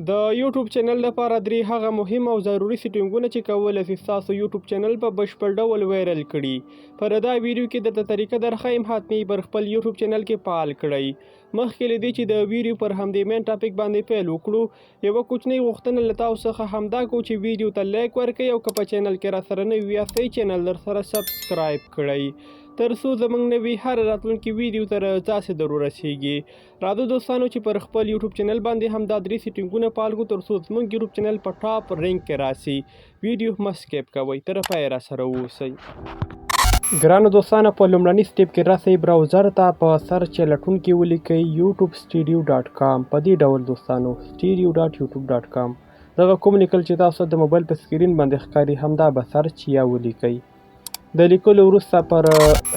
د یوټیوب چینل لپاره درې هغه مهم او ضروري سیټینګونه چې کولی شي ستاسو یوټیوب چینل په بشپړ ډول وایرل کړي. پر دا ویډیو کې درته طریقه درښیم حتمي پر خپل یوټیوب چینل کې فعال کړئ. مخکې له دې چې د ویډیو پر همدې مین ټاپک باندې پیل وکړو، یوه کوچنۍ غوښتنه له تاسو څخه همدا کوو چې ویډیو ته لایک ورکړئ او که په چینل کې راسره نوي یاستئ چینل درسره سبسکرایب کړئ تر څو زموږ نوي هر راتلونکي ویډیو ته تاسې درورسیږي. راځو دوستانو چې پر خپل یوټیوب چینل باندې همدا درې سیټینګونه فعال کړو تر څو زموږ یوټیوب چینل په ټاپ رینک کې راسي. ویډیو مه سکیپ کوئ، تر پایه راسره اوسئ. ګرانو دوستانو، په لومړني سټیپ کې راسئ براوزر ته، په سرچ لټون کې ولیکئ youtube-studio.com. په دې ډول دوستانو studio.youtube.com دغه کوم لیکل چې تاسو د موبایل په سکرین باندې ښکاري همدا به سرچ یا ولیکئ. د لیکلو وروسته پر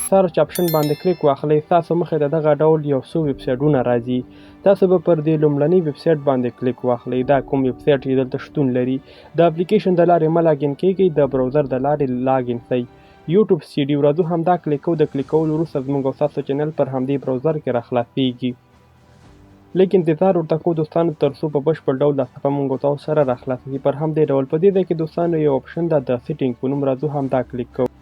سرچ اپشن باندې کلیک واخلئ. ستاسو مخې ته دغه ډول یو څو ویبسایټونه راځي. تاسو به پر دې لومړني ویبسایټ باندې کلیک واخلئ. دا کوم ویبسایټ چې دلته شتون لري د اپلیکیشن د لارې مه لاګین کیږئ، د براوزر د لارې لاګین سئ. یوټیوب سټوډیو راځو همدا کلیک کوو. د کلیک کولو وروسته زموږ او ستاسو چینل پر همدې براوزر کې راخلاصیږي. لیک انتظار ورته کوو دوستانو تر څو په بشپړ ډول دا صفحه موږ او تاسو سره راخلاصیږي. پر همدې ډول په دې ځای کې دوستانو یو اپشن ده د سیټینګ په نوم، راځو همدا کلیک کوو.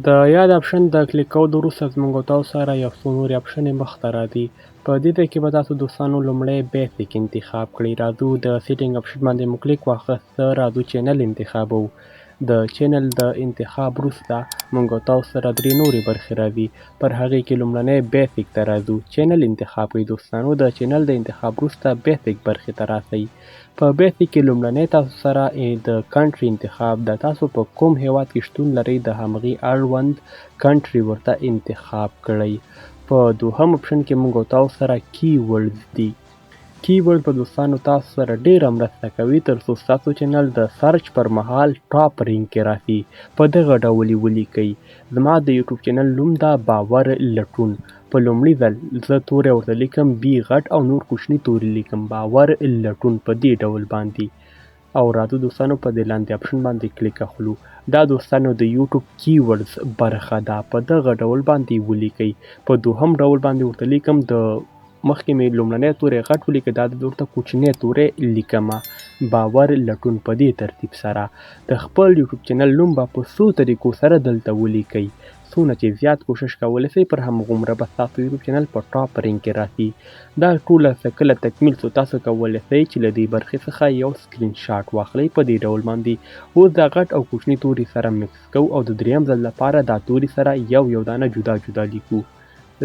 د یاد اپشن د کلیک کولو وروسته زموږ او تاسو سره یو څو نورې اپشنې مخته راځي. په دې ځای کې به تاسو دوستانو لومړی بیسیک انتخاب کړئ. راځو د سیټینګ اپشن باندې مو کلیک واخیسته، راځو چینل انتخابو. د چینل د انتخاب وروسته موږ او تاسو سره درې نورې برخې راځي. پر هغې کې لومړنی بیسیک ته راځو، چینل انتخاب کړئ. دوستانو د چینل د انتخاب وروسته بیسیک برخې ته راسئ. په بیسیک کې لومړنی تاسو سره د کنټري انتخاب ده. تاسو په کوم هیواد کې شتون لرئ د همغې اړوند کنټري ورته انتخاب کړئ. په دوهم اپشن کې موږ او تاسو سره کی ورډز دي. کی ورډ په دوستانو تاسو سره ډیره مرسته کوي تر څو ستاسو چینل د سرچ پر مهال ټاپ رینک کې راسي. په دغه ډول یې ولیکئ. زما د یوټیوب چینل نوم ده باور لټون. په لومړي ځل زه توری ورته لیکم بي غټ او نور کوچني توري لیکم، باور لټون په دې ډول باندې. او راځو دوستانو په دې لاندې اپشن باندې کلیک اخلو. دا دوستانو د یوټیوب کی ورډز برخه ده. په دغه ډول باندې ولیکئ. په دوهم ډول باندې ورته لیکم د مخکې مې لومړنی توری غټ ولیکه، دا د ورته کوچنی توری لیکمه باور لټون. په دې ترتیب سره د خپل یوټیوب چینل نوم به په څو طریقو سره دلته ولیکئ. څونه چې زیات کوشش کولی شئ پر همغومره به ستاسو یوټیوب چینل په ټاپ رینک کې راسي. دا ټوله څه کله تکمیل شو تاسو کولی شئ چې له دې برخې څخه یو سکرین شاټ واخلئ. په دې ډول باندې اوس دا غټ او کوچني توري سره مکس کوو او د دریم ځل لپاره دا توري سره یو یو دانه جدا جدا لیکو.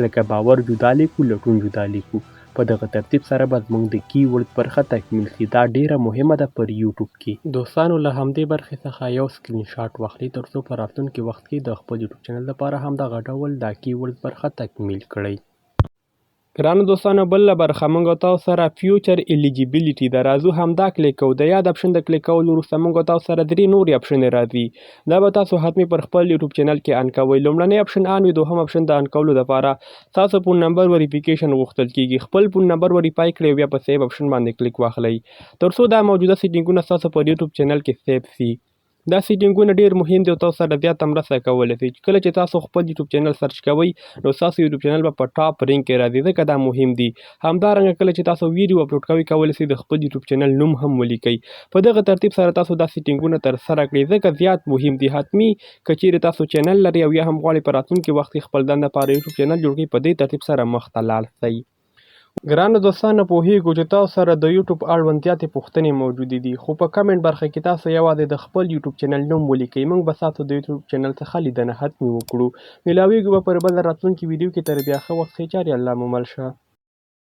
لکه باور جدا لیکو، لټون جدا لیکو. په دغه ترتیب سره به زموږ د کی ورډ برخه تکمیل شي. دا ډیره مهمه ده پر یوټیوب کې. دوستانو له همدې برخې څخه یو سکرین شاټ واخلئ تر څو په راتلونکي وخت کې د خپل یوټیوب چینل لپاره همدغه ډول دا کی ورډ برخه تکمیل کړئ. ګرانو دوستانو، بله برخه موږ او تاسو سره فیوچر الیجیبیلیټي ده. راځو همدا کلیک کوو. د یاد اپشن د کلیک کولو وروسته موږ او تاسو سره درې نورې اپشنې راځي. دا به تاسو حتمي پر خپل یوټیوب چینل کې ان کوئ. لومړنی اپشن ان وي، دوهم اپشن د ان کولو دپاره تاسو فون نمبر وریفیکیشن غوښتل کیږي. خپل فون نمبر وریفای کړئ او بیا په سیو اپشن باندې کلیک واخلئ تر څو دا موجوده سیټینګونه ستاسو پر یوټیوب چینل کې سیو سي. دا سیټینګونه ډېر مهم دي او تاسو سره زیاته مرسته کولی شي. کله چې تاسو خپل یوټیوب چینل سرچ کوئ نو ستاسو یوټیوب چینل به په ټاپ رینک کې راځي، ځکه دا مهم دي. همدارنګه کله چې تاسو ویډیو اپلوډ کوئ کولی شئ د خپل یوټیوب چینل نوم هم ولیکئ. په دغه ترتیب سره تاسو دا سیټینګونه ترسره کړئ ځکه زیات مهم دي. حتمي که چیرې تاسو چینل لرئ او یا هم غواړئ په راتلونکي وخت کې خپل ځان لپاره یوټیوب چینل جوړ کړئ، په دې ترتیب سره مخته لاړ شئ. ګرانو دوستانو، پوهیږو چې تاسو سره د یوټیوب اړوند زیاتې پوښتنې موجودې دي، خو په کمنټ برخه کې تاسو یوازې د خپل یوټیوب چینل نوم ولیکئ. موږ به ستاسو د یوټیوب چینل څخه لیدنه حتمي وکړو. میلاویږو به پر بل راتلونکي ویډیو کې. تر بیا ښه وخت ښې چارې، الله مو مل شه.